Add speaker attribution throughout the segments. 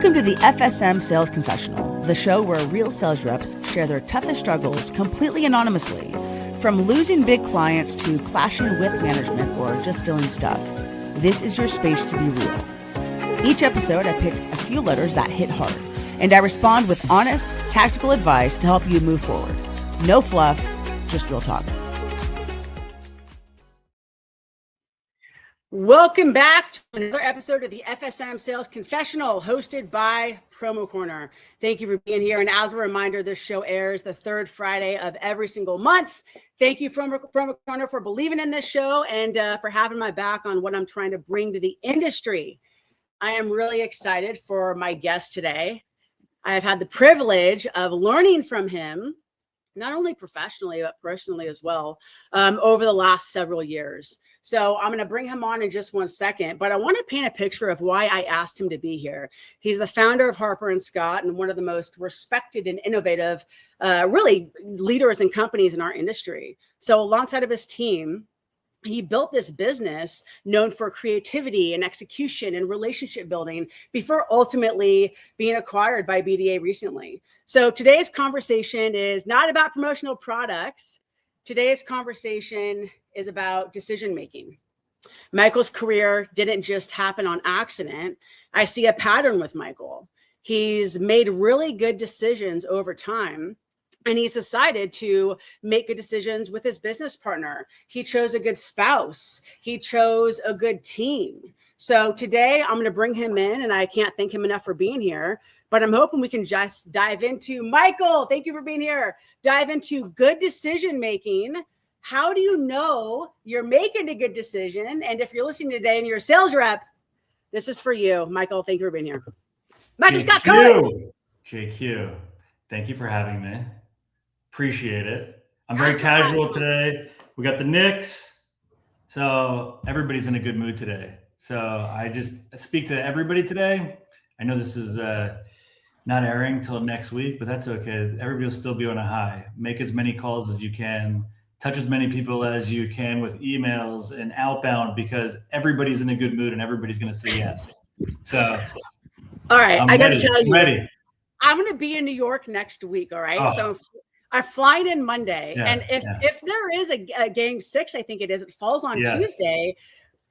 Speaker 1: Welcome to the FSM Sales Confessional, the show where real sales reps share their toughest struggles completely anonymously, from losing big clients to clashing with management or just feeling stuck. This is your space to be real. Each episode, I pick a few letters that hit hard, and I respond with honest, tactical advice to help you move forward. No fluff, just real talk. Welcome back to another episode of the FSM Sales Confessional, hosted by Promo Corner. Thank you for being here. And as a reminder, this show airs the third Friday of every single month. Thank you, Promo Corner, for believing in this show and for having my back on what I'm trying to bring to the industry. I am really excited for my guest today. I have had the privilege of learning from him, not only professionally, but personally as well, over the last several years. So I'm going to bring him on in just 1 second, but I want to paint a picture of why I asked him to be here. He's the founder of Harper & Scott and one of the most respected and innovative, really leaders and companies in our industry. So alongside of his team, he built this business known for creativity and execution and relationship building before ultimately being acquired by BDA recently. So today's conversation is not about promotional products. Today's conversation is about decision making. Michael's career didn't just happen on accident. I see a pattern with Michael. He's made really good decisions over time, and he's decided to make good decisions with his business partner. He chose a good spouse. He chose a good team. So today I'm going to bring him in, and I can't thank him enough for being here, but I'm hoping we can just dive into, Michael, thank you for being here, dive into good decision making. How do you know you're making a good decision? And if you're listening today and you're a sales rep, this is for you. Michael, thank you for being here. Michael Scott Cohen.
Speaker 2: JQ, thank you for having me. Appreciate it. I'm very casual today. We got the Knicks, so everybody's in a good mood today. So I just speak to everybody today. I know this is not airing till next week, but that's okay. Everybody will still be on a high. Make as many calls as you can. Touch as many people as you can with emails and outbound, because everybody's in a good mood and everybody's going to say yes. So,
Speaker 1: all right, I got to tell you, I'm going to be in New York next week. All right. Oh. So I'm flying in Monday. Yeah, and if there is a game 6, I think it falls on Tuesday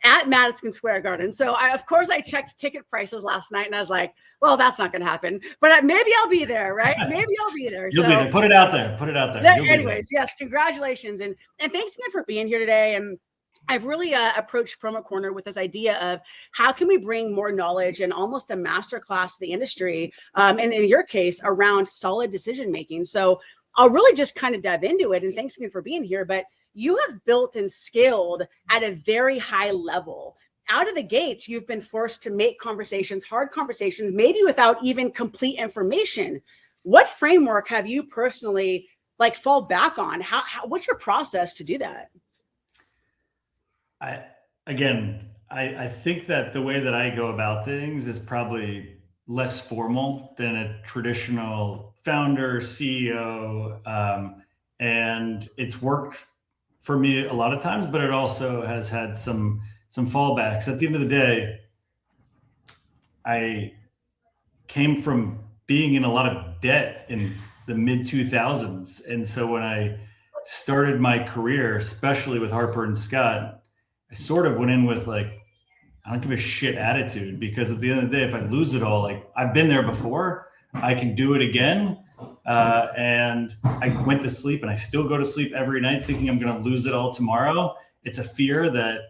Speaker 1: at Madison Square Garden. So of course I checked ticket prices last night and I was like, well, that's not going to happen, but maybe I'll be there, right? Maybe I'll be there.
Speaker 2: You'll be there. Put it out there.
Speaker 1: Anyways, yes, congratulations. And thanks again for being here today. And I've really approached Promo Corner with this idea of how can we bring more knowledge and almost a masterclass to the industry, and in your case, around solid decision-making. So I'll really just kind of dive into it. And thanks again for being here. But you have built and scaled at a very high level. Out of the gates, you've been forced to make conversations, hard conversations, maybe without even complete information. What framework have you personally fall back on? What's your process to do that?
Speaker 2: I think that the way that I go about things is probably less formal than a traditional founder, CEO, and it's worked for me a lot of times, but it also has had some fallbacks. At the end of the day, I came from being in a lot of debt in the mid 2000s. And so when I started my career, especially with Harper & Scott, I sort of went in with I don't give a shit attitude, because at the end of the day, if I lose it all, I've been there before, I can do it again. And I went to sleep, and I still go to sleep every night thinking I'm going to lose it all tomorrow. It's a fear that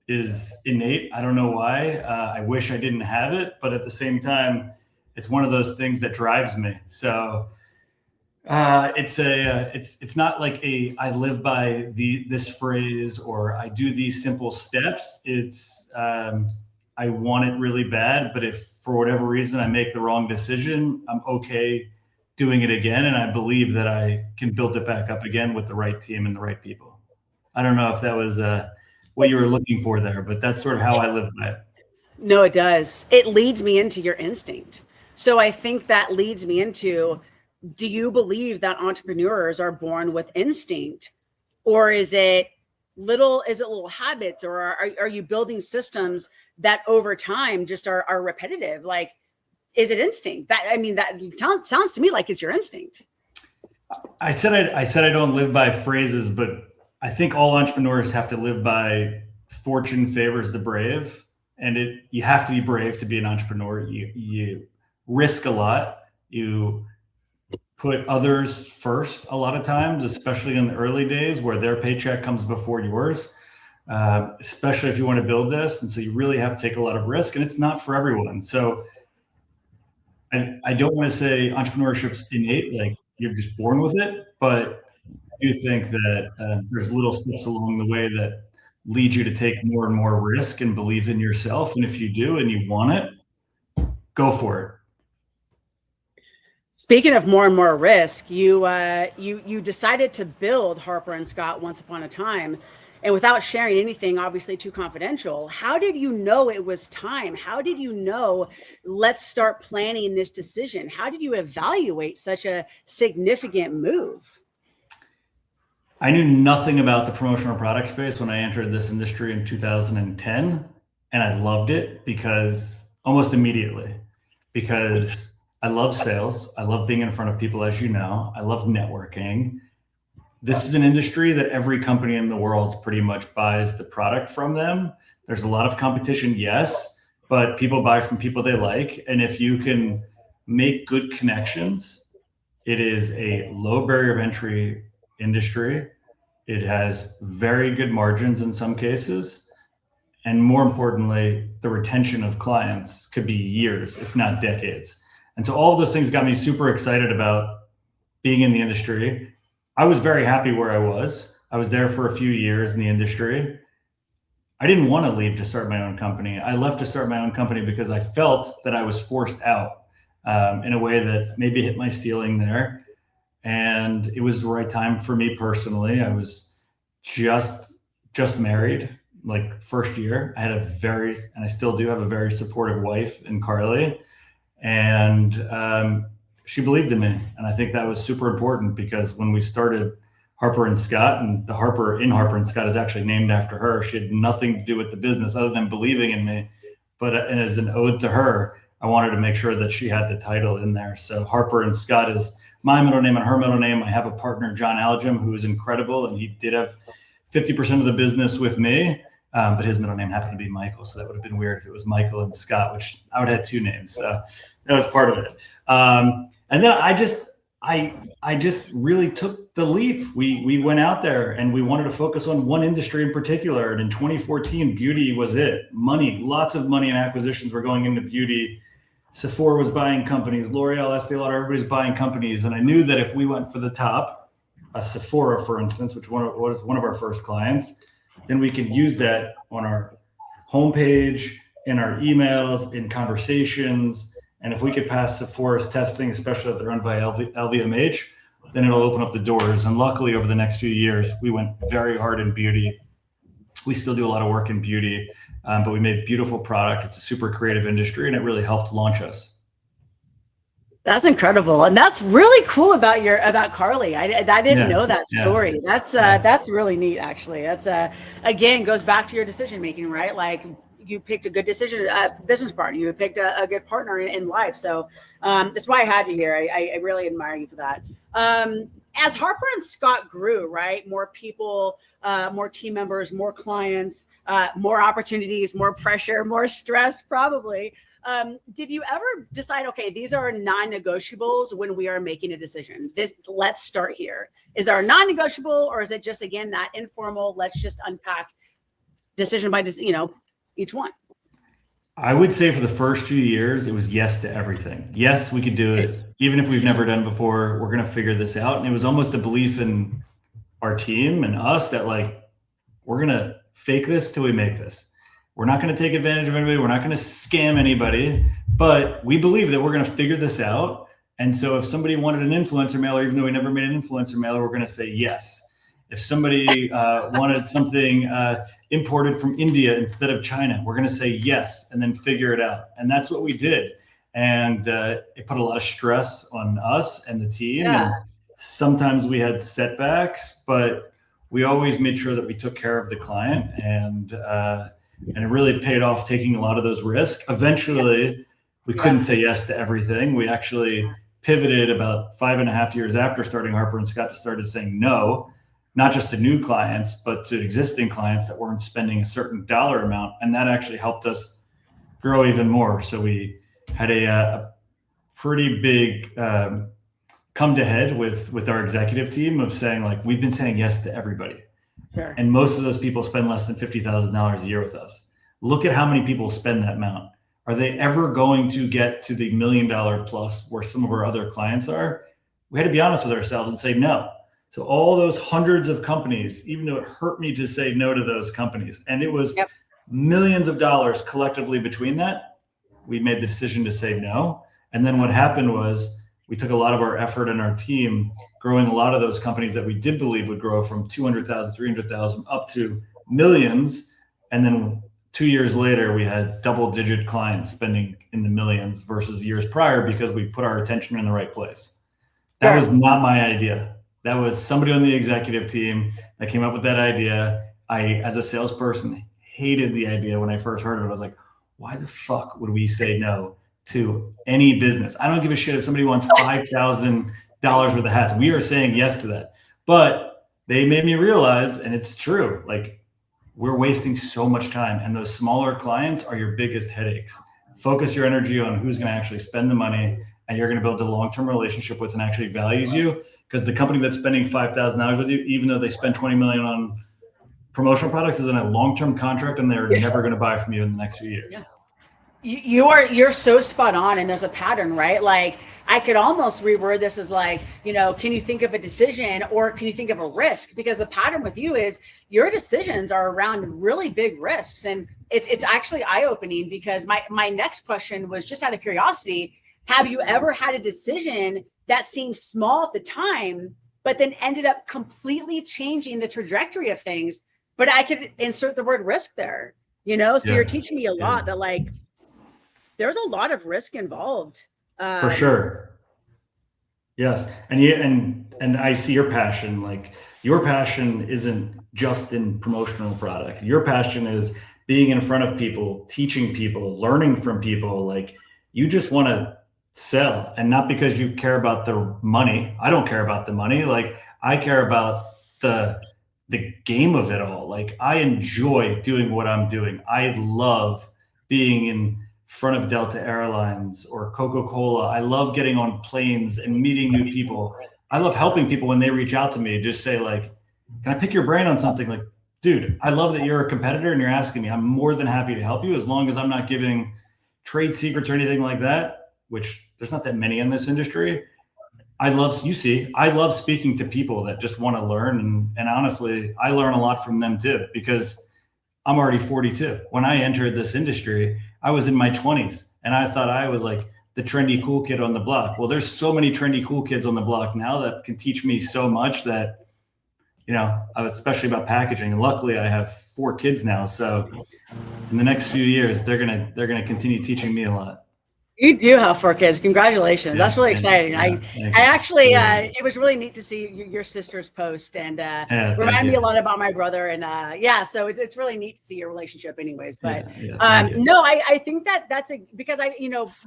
Speaker 2: is innate. I don't know why. I wish I didn't have it, but at the same time, it's one of those things that drives me. So it's not like I live by this phrase or I do these simple steps. It's I want it really bad, but if for whatever reason I make the wrong decision, I'm okay doing it again. And I believe that I can build it back up again with the right team and the right people. I don't know if that was what you were looking for there, but that's sort of how I live by it.
Speaker 1: No, it does. It leads me into your instinct. So I think that leads me into, do you believe that entrepreneurs are born with instinct, or is it little habits, or are you building systems that over time just are repetitive? is it instinct? That sounds to me like it's your instinct.
Speaker 2: I said I don't live by phrases, but I think all entrepreneurs have to live by fortune favors the brave, and you have to be brave to be an entrepreneur. You risk a lot. You put others first a lot of times, especially in the early days where their paycheck comes before yours, especially if you want to build this. And so you really have to take a lot of risk, and it's not for everyone. So I don't want to say entrepreneurship's innate, like you're just born with it, but I do think that there's little steps along the way that lead you to take more and more risk and believe in yourself. And if you do and you want it, go for it.
Speaker 1: Speaking of more and more risk, you decided to build Harper and Scott once upon a time, and without sharing anything obviously too confidential, how did you know it was time? How did you know, let's start planning this decision? How did you evaluate such a significant move?
Speaker 2: I knew nothing about the promotional product space when I entered this industry in 2010, and I loved it because almost immediately, because I love sales. I love being in front of people, as you know. I love networking. This is an industry that every company in the world pretty much buys the product from them. There's a lot of competition, yes, but people buy from people they like. And if you can make good connections, it is a low barrier of entry industry. It has very good margins in some cases. And more importantly, the retention of clients could be years, if not decades. And so all of those things got me super excited about being in the industry. I was very happy where I was. I was there for a few years in the industry. I didn't want to leave to start my own company. I left to start my own company because I felt that I was forced out in a way that maybe hit my ceiling there. And it was the right time for me personally. I was just married, like first year. I had and I still do have a very supportive wife in Carly. And she believed in me. And I think that was super important because when we started Harper and Scott, and the Harper in Harper and Scott is actually named after her. She had nothing to do with the business other than believing in me. But and as an ode to her, I wanted to make sure that she had the title in there. So Harper and Scott is my middle name and her middle name. I have a partner, John Algem, who is incredible. And he did have 50% of the business with me. But his middle name happened to be Michael. So that would have been weird if it was Michael and Scott, which I would have had two names. So that was part of it. And then I just really took the leap. We went out there and we wanted to focus on one industry in particular. And in 2014, beauty was it. Money, lots of money and acquisitions were going into beauty. Sephora was buying companies, L'Oreal, Estee Lauder, everybody's buying companies. And I knew that if we went for the top, Sephora, for instance, which was one of our first clients, then we could use that on our homepage, in our emails, in conversations. And if we could pass Sephora's testing, especially if they're run by LVMH, then it'll open up the doors. And luckily, over the next few years, we went very hard in beauty. We still do a lot of work in beauty, but we made beautiful product. It's a super creative industry, and it really helped launch us.
Speaker 1: That's incredible, and that's really cool about Carly. I didn't know that story. Yeah. That's really neat, actually. That's again goes back to your decision making, right? Like you picked a good business partner. You picked a good partner in life. So that's why I had you here. I really admire you for that. As Harper and Scott grew, right? More people, more team members, more clients, more opportunities, more pressure, more stress, probably. Did you ever decide, okay, these are non-negotiables when we are making a decision? Let's start here. Is there a non-negotiable, or is it just, again, that informal, let's just unpack decision by, each one?
Speaker 2: I would say for the first few years, it was yes to everything. Yes, we could do it. Even if we've never done before, we're going to figure this out. And it was almost a belief in our team and us that we're going to fake this till we make this. We're not going to take advantage of anybody. We're not going to scam anybody, but we believe that we're going to figure this out. And so if somebody wanted an influencer mailer, even though we never made an influencer mailer, we're going to say yes. If somebody wanted something imported from India instead of China, we're going to say yes and then figure it out. And that's what we did. And it put a lot of stress on us and the team. Yeah. And sometimes we had setbacks, but we always made sure that we took care of the client. And it really paid off taking a lot of those risks. Eventually, we couldn't say yes to everything. We actually pivoted about 5.5 years after starting Harper and Scott, started saying no, not just to new clients, but to existing clients that weren't spending a certain dollar amount. And that actually helped us grow even more. So we had a pretty big come to head with our executive team of saying, like, we've been saying yes to everybody.
Speaker 1: Sure.
Speaker 2: And most of those people spend less than $50,000 a year with us. Look at how many people spend that amount. Are they ever going to get to the $1 million plus where some of our other clients are? We had to be honest with ourselves and say no. So all those hundreds of companies, even though it hurt me to say no to those companies, and it was millions of dollars collectively between that, we made the decision to say no. And then what happened was we took a lot of our effort and our team growing a lot of those companies that we did believe would grow from 200,000, 300,000 up to millions. And then 2 years later, we had double-digit clients spending in the millions versus years prior because we put our attention in the right place. That was not my idea. That was somebody on the executive team that came up with that idea. I, as a salesperson, hated the idea when I first heard of it. I was like, why the fuck would we say no to any business? I don't give a shit if somebody wants $5,000 worth of hats. We are saying yes to that. But they made me realize, and it's true, like, we're wasting so much time, and those smaller clients are your biggest headaches. Focus your energy on who's going to actually spend the money, and you're going to build a long-term relationship with and actually values you. Because the company that's spending $5,000 with you, even though they spend $20 million on promotional products, is in a long-term contract, and they're never going to buy from you in the next few years.
Speaker 1: You're so spot on, and there's a pattern, right? Like, I could almost reword this as like, can you think of a decision or can you think of a risk? Because the pattern with you is your decisions are around really big risks. And it's actually eye-opening, because my next question was just out of curiosity. Have you ever had a decision that seemed small at the time, but then ended up completely changing the trajectory of things? But I could insert the word risk there, so you're teaching me a lot that, like, there's a lot of risk involved.
Speaker 2: For sure. Yes. And I see your passion. Like, your passion isn't just in promotional product. Your passion is being in front of people, teaching people, learning from people. Like, you just want to sell, and not because you care about the money. I don't care about the money. Like, I care about the game of it all. Like, I enjoy doing what I'm doing. I love being in front of Delta Airlines or Coca-Cola. I love getting on planes and meeting new people. I love helping people when they reach out to me. Just say, like, can I pick your brain on something? Like, dude, I love that you're a competitor and you're asking me. I'm more than happy to help you, as long as I'm not giving trade secrets or anything like that, which there's not that many in this industry. I love speaking to people that just want to learn. And honestly, I learn a lot from them too, because I'm already 42. When I entered this industry, I was in my 20s, and I thought I was like the trendy cool kid on the block. Well, there's so many trendy cool kids on the block now that can teach me so much that, especially about packaging. And luckily I have 4 kids now. So in the next few years, they're going to continue teaching me a lot.
Speaker 1: You do have 4 kids. Congratulations. That's really exciting. I actually, it was really neat to see your sister's post, and reminded me a lot about my brother. And so it's really neat to see your relationship anyways. But no, I think that's because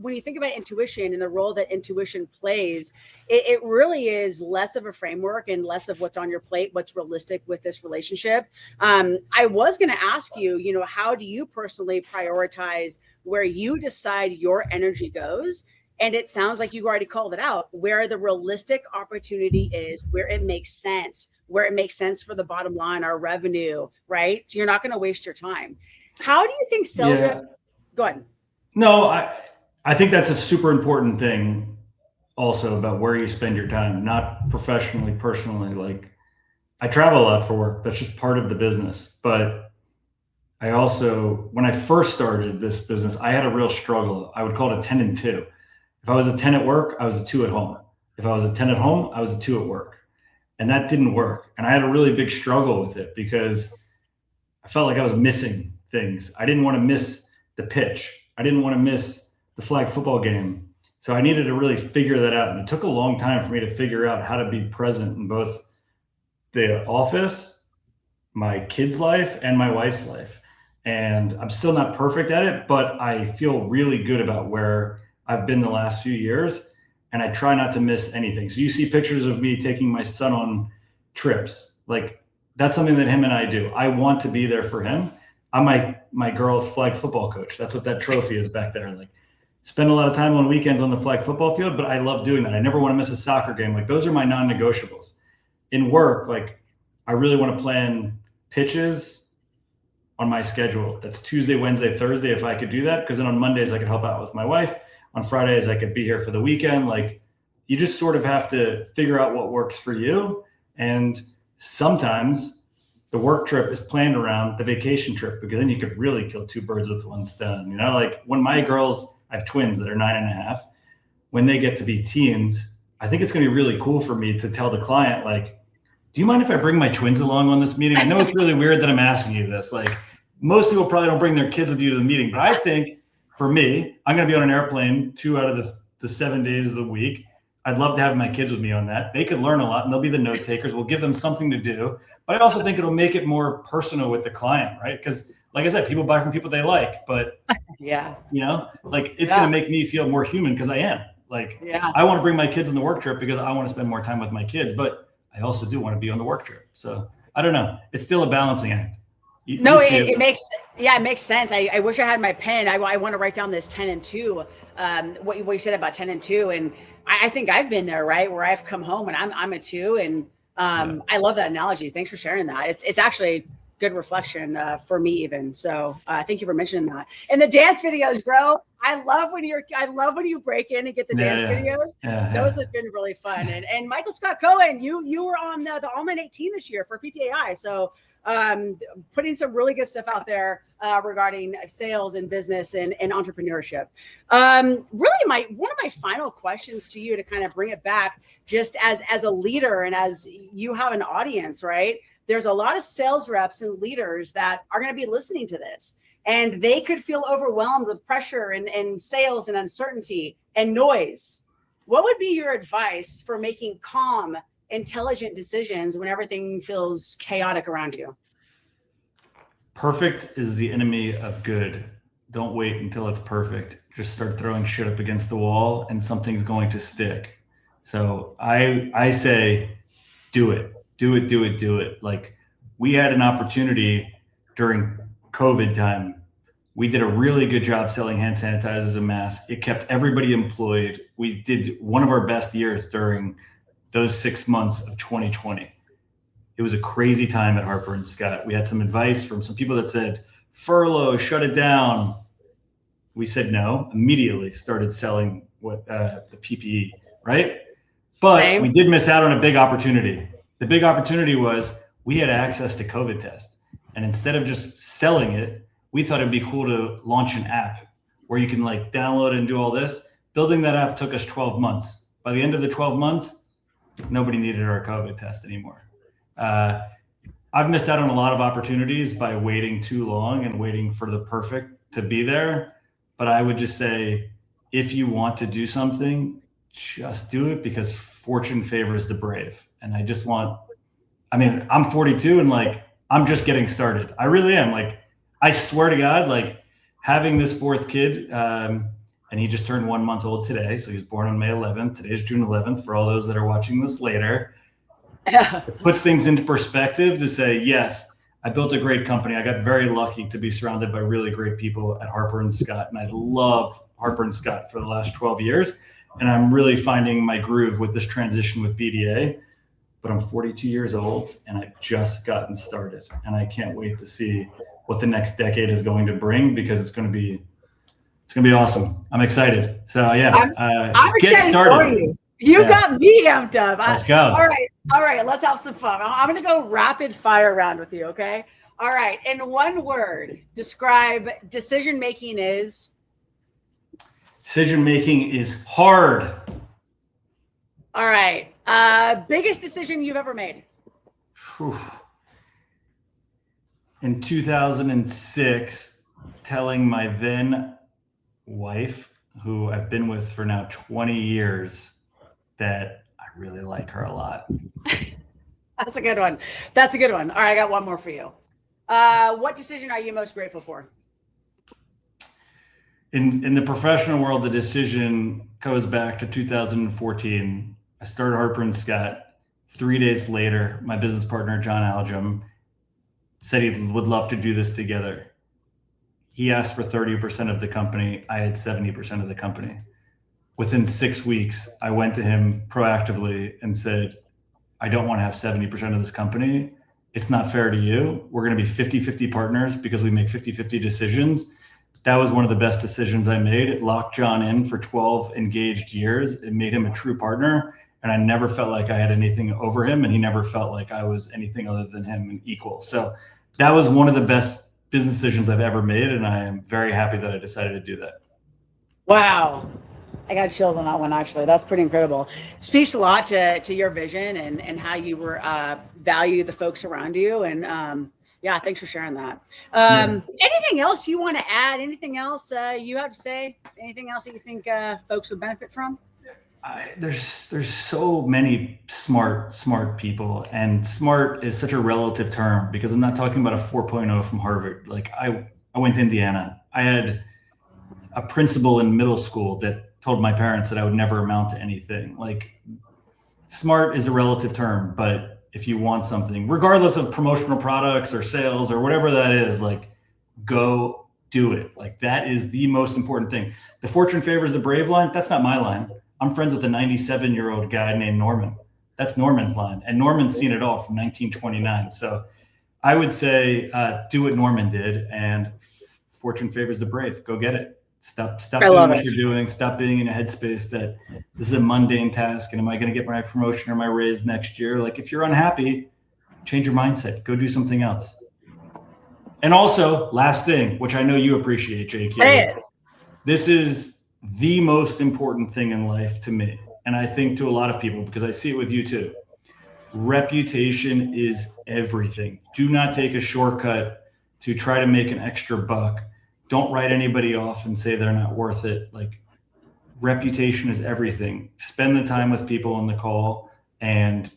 Speaker 1: when you think about intuition and the role that intuition plays, it really is less of a framework and less of what's on your plate, what's realistic with this relationship. I was going to ask you, how do you personally prioritize where you decide your energy goes? And it sounds like you already called it out, where the realistic opportunity is, where it makes sense for the bottom line, our revenue, right? So you're not going to waste your time. How do you think sales reps? Go ahead.
Speaker 2: No, I think that's a super important thing also, about where you spend your time, not professionally, personally. Like, I travel a lot for work. That's just part of the business. But I also, when I first started this business, I had a real struggle. I would call it a 10 and 2. If I was a 10 at work, I was a 2 at home. If I was a 10 at home, I was a 2 at work. And that didn't work. And I had a really big struggle with it, because I felt like I was missing things. I didn't want to miss the pitch. I didn't want to miss the flag football game. So I needed to really figure that out. And it took a long time for me to figure out how to be present in both the office, my kids' life, and my wife's life. And I'm still not perfect at it, but I feel really good about where I've been the last few years, and I try not to miss anything. So you see pictures of me taking my son on trips. Like, that's something that him and I do. I want to be there for him. I'm my girl's flag football coach. That's what that trophy is back there. Like, spend a lot of time on weekends on the flag football field, but I love doing that. I never want to miss a soccer game. Like, those are my non-negotiables. In work, like, I really want to plan pitches on my schedule. That's Tuesday, Wednesday, Thursday, if I could do that, because then on Mondays I could help out with my wife. On Fridays I could be here for the weekend. Like, you just sort of have to figure out what works for you. And sometimes the work trip is planned around the vacation trip, because then you could really kill two birds with one stone. You know, like, when my girls, I have twins that are 9.5, when they get to be teens, I think it's going to be really cool for me to tell the client, like, do you mind if I bring my twins along on this meeting? I know it's really weird that I'm asking you this. Like, most people probably don't bring their kids with you to the meeting, but I think for me, I'm going to be on an airplane 2 out of the 7 days of the week. I'd love to have my kids with me on that. They could learn a lot, and they'll be the note takers. We'll give them something to do. But I also think it'll make it more personal with the client, right? Because, like I said, people buy from people they like. But,
Speaker 1: yeah,
Speaker 2: you know, like, it's going to make me feel more human, because I am. Like, I want to bring my kids on the work trip because I want to spend more time with my kids. But I also do want to be on the work trip. So I don't know. It's still a balancing act.
Speaker 1: It makes sense. I wish I had my pen. I want to write down this 10 and 2, what you said about 10 and 2. And I think I've been there, right? Where I've come home and I'm a 2. And I love that analogy. Thanks for sharing that. It's actually good reflection for me even. So thank you for mentioning that. And the dance videos, bro. I love when you break in and get the dance videos. Those have been really fun. And Michael Scott Cohen, you were on the All-Man 18 this year for PPAI. So putting some really good stuff out there regarding sales and business and entrepreneurship. Really, one of my final questions to you, to kind of bring it back, just as a leader and as you have an audience, right? There's a lot of sales reps and leaders that are going to be listening to this, and they could feel overwhelmed with pressure and sales and uncertainty and noise. What would be your advice for making calm, intelligent decisions when everything feels chaotic around you?
Speaker 2: Perfect is the enemy of good. Don't wait until it's perfect. Just start throwing shit up against the wall and something's going to stick. So I say, do it. Like, we had an opportunity during COVID time. We did a really good job selling hand sanitizers and masks. It kept everybody employed. We did one of our best years during those 6 months of 2020. It was a crazy time at Harper & Scott. We had some advice from some people that said, furlough, shut it down. We said no, immediately started selling the PPE, right? But we did miss out on a big opportunity. The big opportunity was we had access to COVID test. And instead of just selling it, we thought it'd be cool to launch an app where you can, like, download and do all this. Building that app took us 12 months. By the end of the 12 months, nobody needed our COVID test anymore. I've missed out on a lot of opportunities by waiting too long and waiting for the perfect to be there. But I would just say, if you want to do something, just do it, because fortune favors the brave. And I'm 42 and, like, I'm just getting started. I really am. Like, I swear to God, like, having this 4th kid, and he just turned 1 month old today. So he was born on May 11th. Today's June 11th for all those that are watching this later. It puts things into perspective to say, yes, I built a great company. I got very lucky to be surrounded by really great people at Harper & Scott. And I love Harper & Scott for the last 12 years. And I'm really finding my groove with this transition with BDA. But I'm 42 years old and I've just gotten started. And I can't wait to see what the next decade is going to bring, because it's going to be awesome. I'm excited. So yeah,
Speaker 1: I'm
Speaker 2: get
Speaker 1: excited
Speaker 2: started.
Speaker 1: For you. You got me amped up.
Speaker 2: Let's go.
Speaker 1: All right. Let's have some fun. I'm going to go rapid fire round with you. Okay. All right. In one word, describe decision-making is.
Speaker 2: Decision-making is hard.
Speaker 1: All right. Biggest decision you've ever made.
Speaker 2: Whew. In 2006, telling my then wife, who I've been with for now 20 years, that I really like her a lot.
Speaker 1: That's a good one. All right, I got one more for you. What decision are you most grateful for?
Speaker 2: In the professional world, the decision goes back to 2014. I started Harper & Scott. 3 days later, my business partner, John Algem, said he would love to do this together. He asked for 30% of the company. I had 70% of the company. Within 6 weeks, I went to him proactively and said, I don't want to have 70% of this company. It's not fair to you. We're going to be 50-50 partners because we make 50-50 decisions. That was one of the best decisions I made. It locked John in for 12 engaged years. It made him a true partner. And I never felt like I had anything over him, and he never felt like I was anything other than him and equal. So that was one of the best business decisions I've ever made. And I am very happy that I decided to do that.
Speaker 1: Wow. I got chills on that one, actually. That's pretty incredible. Speaks a lot to your vision and how you were value the folks around you. And yeah, thanks for sharing that. Anything else you want to add? Anything else you have to say? Anything else that you think folks would benefit from?
Speaker 2: There's so many smart people, and smart is such a relative term because I'm not talking about a 4.0 from Harvard. Like I went to Indiana. I had a principal in middle school that told my parents that I would never amount to anything. Like smart is a relative term, but if you want something, regardless of promotional products or sales or whatever that is, like go do it. Like that is the most important thing. The fortune favors the brave line. That's not my line. I'm friends with a 97-year-old guy named Norman. That's Norman's line. And Norman's seen it all from 1929. So I would say do what Norman did, and fortune favors the brave. Go get it. Stop doing what you're doing. Stop being in a headspace that this is a mundane task. And am I going to get my promotion or my raise next year? Like if you're unhappy, change your mindset. Go do something else. And also, last thing, which I know you appreciate, JQ.
Speaker 1: Say it.
Speaker 2: This is the most important thing in life to me. And I think to a lot of people, because I see it with you too. Reputation is everything. Do not take a shortcut to try to make an extra buck. Don't write anybody off and say they're not worth it. Like reputation is everything. Spend the time with people on the call, and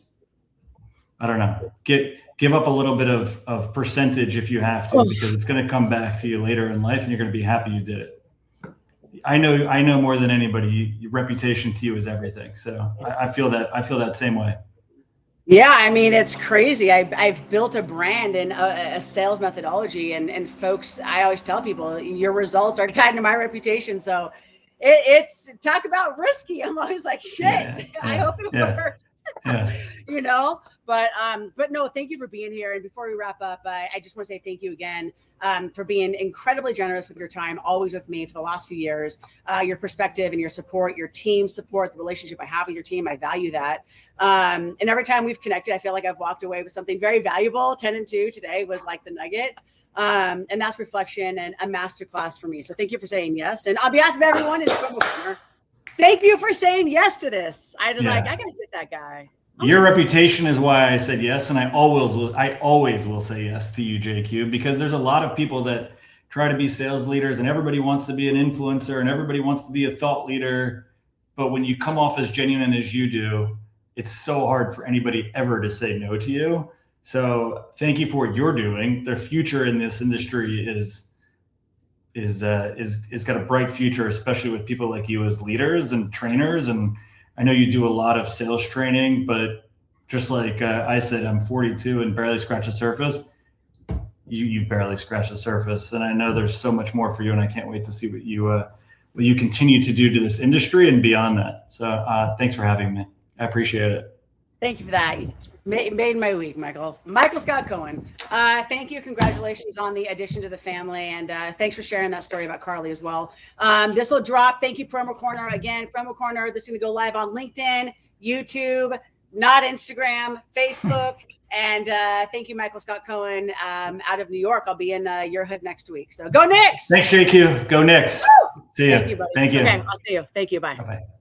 Speaker 2: I don't know, give up a little bit of percentage if you have to, because it's going to come back to you later in life and you're going to be happy you did it. I know more than anybody, your reputation to you is everything. So I feel that same way.
Speaker 1: Yeah, I mean, it's crazy. I've built a brand and a sales methodology, and folks, I always tell people your results are tied to my reputation. So it's talk about risky. I'm always like, shit, yeah. I hope it works. Yeah. You know, but no, thank you for being here. And before we wrap up, I just want to say thank you again for being incredibly generous with your time, always with me for the last few years. Your perspective and your support, your team support, the relationship I have with your team, I value that. And every time we've connected, I feel like I've walked away with something very valuable. 10 and 2 today was like the nugget. And that's reflection and a masterclass for me. So thank you for saying yes. And on behalf of everyone in the Promo Corner, thank you for saying yes to this. I was like, I gotta get that guy.
Speaker 2: Your reputation is why I said yes, and I always will say yes to you, JQ, because there's a lot of people that try to be sales leaders, and everybody wants to be an influencer, and everybody wants to be a thought leader. But when you come off as genuine as you do, it's so hard for anybody ever to say no to you. So thank you for what you're doing. The future in this industry is got a bright future, especially with people like you as leaders and trainers. And I know you do a lot of sales training, but just like I said, I'm 42 and barely scratched the surface. You've barely scratched the surface, and I know there's so much more for you. And I can't wait to see what you continue to do to this industry and beyond that. So thanks for having me. I appreciate it.
Speaker 1: Thank you for that. Made my week, Michael. Michael Scott Cohen. Thank you. Congratulations on the addition to the family. And thanks for sharing that story about Carly as well. This will drop. Thank you, Promo Corner. Again, Promo Corner, this is going to go live on LinkedIn, YouTube, not Instagram, Facebook. And thank you, Michael Scott Cohen, out of New York. I'll be in your hood next week. So go Knicks.
Speaker 2: Thanks, JQ. Go Knicks.
Speaker 1: Woo!
Speaker 2: See you.
Speaker 1: Thank you, buddy.
Speaker 2: Thank you.
Speaker 1: Okay, I'll see you. Thank you. Bye.
Speaker 2: Bye-bye.